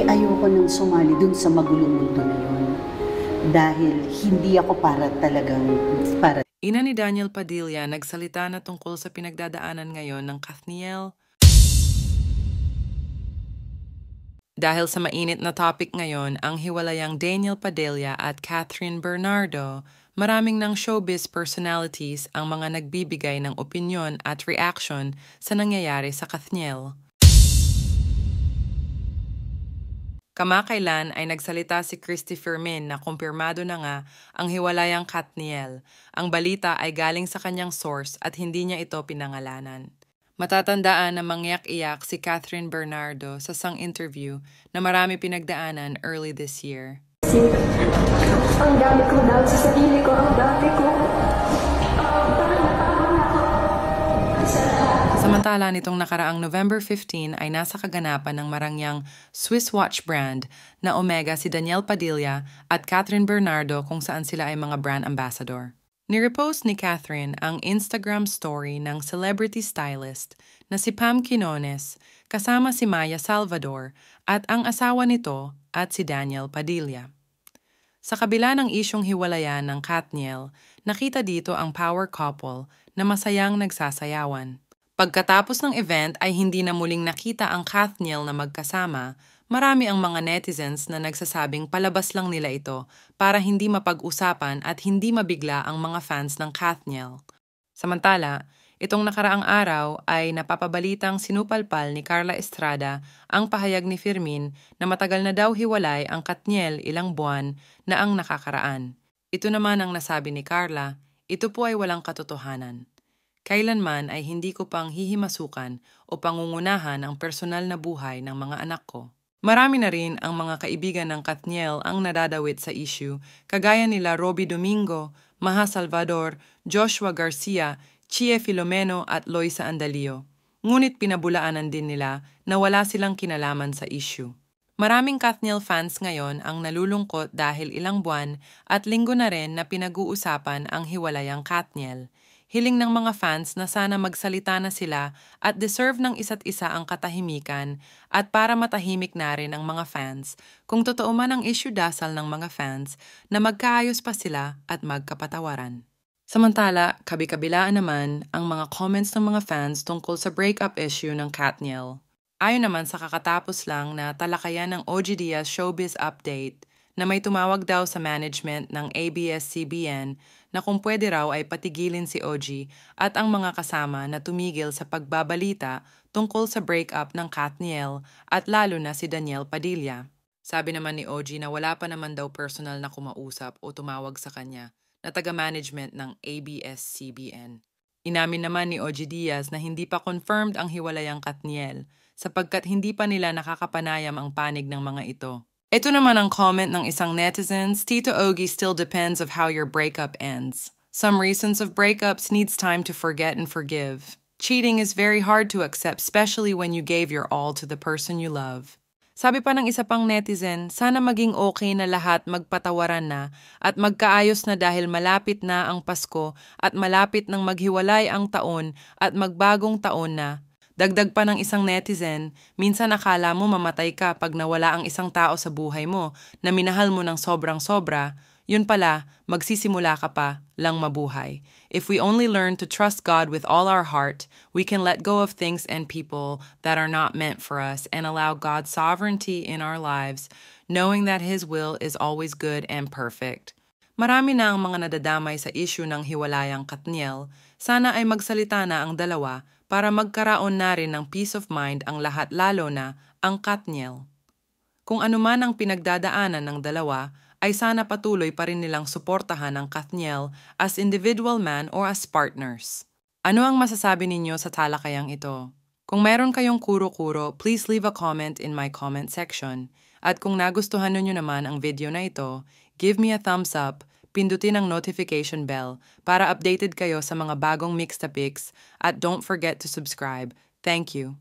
ayoko nang sumali dun sa magulong mundo na yun. Dahil hindi ako para. Ina ni Daniel Padilla nagsalita na tungkol sa pinagdadaanan ngayon ng Kathniel. Dahil sa mainit na topic ngayon, ang hiwalayang Daniel Padilla at Catherine Bernardo, maraming ng showbiz personalities ang mga nagbibigay ng opinyon at reaction sa nangyayari sa Kathniel. Kamakailan ay nagsalita si Christy Fermin na kumpirmado na nga ang hiwalayang Kathniel. Ang balita ay galing sa kanyang source at hindi niya ito pinangalanan. Matatandaan na mangyak-iyak si Catherine Bernardo sa isang interview na marami pinagdaanan early this year. Ang dami ko daw sa sarili ko, ang dami ko. Samantala nitong nakaraang November 15 ay nasa kaganapan ng marangyang Swiss watch brand na Omega si Daniel Padilla at Catherine Bernardo kung saan sila ay mga brand ambassador. Nirepost ni Catherine ang Instagram story ng celebrity stylist na si Pam Quinones kasama si Maya Salvador at ang asawa nito at si Daniel Padilla. Sa kabila ng isyong hiwalayan ng Kathniel, nakita dito ang power couple na masayang nagsasayawan. Pagkatapos ng event ay hindi na muling nakita ang Kathniel na magkasama, marami ang mga netizens na nagsasabing palabas lang nila ito para hindi mapag-usapan at hindi mabigla ang mga fans ng Kathniel. Samantala, itong nakaraang araw ay napapabalitang sinupalpal ni Carla Estrada ang pahayag ni Fermin na matagal na daw hiwalay ang Kathniel ilang buwan na ang nakakaraan. Ito naman ang nasabi ni Carla, ito po ay walang katotohanan. Kailanman ay hindi ko pang hihimasukan o pangungunahan ang personal na buhay ng mga anak ko. Marami na rin ang mga kaibigan ng Kathniel ang nadadawit sa issue, kagaya nila Robbie Domingo, Maha Salvador, Joshua Garcia, Chie Filomeno at Loisa Andalio. Ngunit pinabulaanan din nila na wala silang kinalaman sa issue. Maraming Kathniel fans ngayon ang nalulungkot dahil ilang buwan at linggo na rin na pinag-uusapan ang hiwalayang Kathniel. Hiling ng mga fans na sana magsalita na sila at deserve ng isa't isa ang katahimikan at para matahimik na rin ang mga fans kung totoo man ang issue dasal ng mga fans na magkaayos pa sila at magkapatawaran. Samantala, kabi-kabilaan naman ang mga comments ng mga fans tungkol sa breakup issue ng Kathniel. Ayon naman sa kakatapos lang na talakayan ng OG Diaz Showbiz Update na may tumawag daw sa management ng ABS-CBN na kung pwede raw ay patigilin si OG at ang mga kasama na tumigil sa pagbabalita tungkol sa breakup ng Kathniel at lalo na si Daniel Padilla. Sabi naman ni OG na wala pa naman daw personal na kumausap o tumawag sa kanya na taga-management ng ABS-CBN. Inamin naman ni OG Diaz na hindi pa confirmed ang hiwalayang Kathniel sapagkat hindi pa nila nakakapanayam ang panig ng mga ito. Ito naman ang comment ng isang netizens, Tito Ogie still depends of how your breakup ends. Some reasons of breakups needs time to forget and forgive. Cheating is very hard to accept, especially when you gave your all to the person you love. Sabi pa ng isa pang netizen, sana maging okay na lahat magpatawaran na at magkaayos na dahil malapit na ang Pasko at malapit nang maghiwalay ang taon at magbagong taon na. Dagdag pa ng isang netizen, minsan akala mo mamatay ka pag nawala ang isang tao sa buhay mo na minahal mo ng sobrang-sobra, yun pala, magsisimula ka pa lang mabuhay. If we only learn to trust God with all our heart, we can let go of things and people that are not meant for us and allow God's sovereignty in our lives, knowing that His will is always good and perfect. Marami na ang mga nadadamay sa issue ng hiwalayang Kathniel, sana ay magsalita na ang dalawa para magkaraon na rin ng peace of mind ang lahat lalo na ang Kathniel. Kung anuman ang pinagdadaanan ng dalawa, ay sana patuloy pa rin nilang suportahan ang Kathniel as individual man or as partners. Ano ang masasabi ninyo sa talakayang ito? Kung meron kayong kuro-kuro, please leave a comment in my comment section. At kung nagustuhan niyo naman ang video na ito, give me a thumbs up, pindutin ang notification bell para updated kayo sa mga bagong Mixtapics at don't forget to subscribe. Thank you.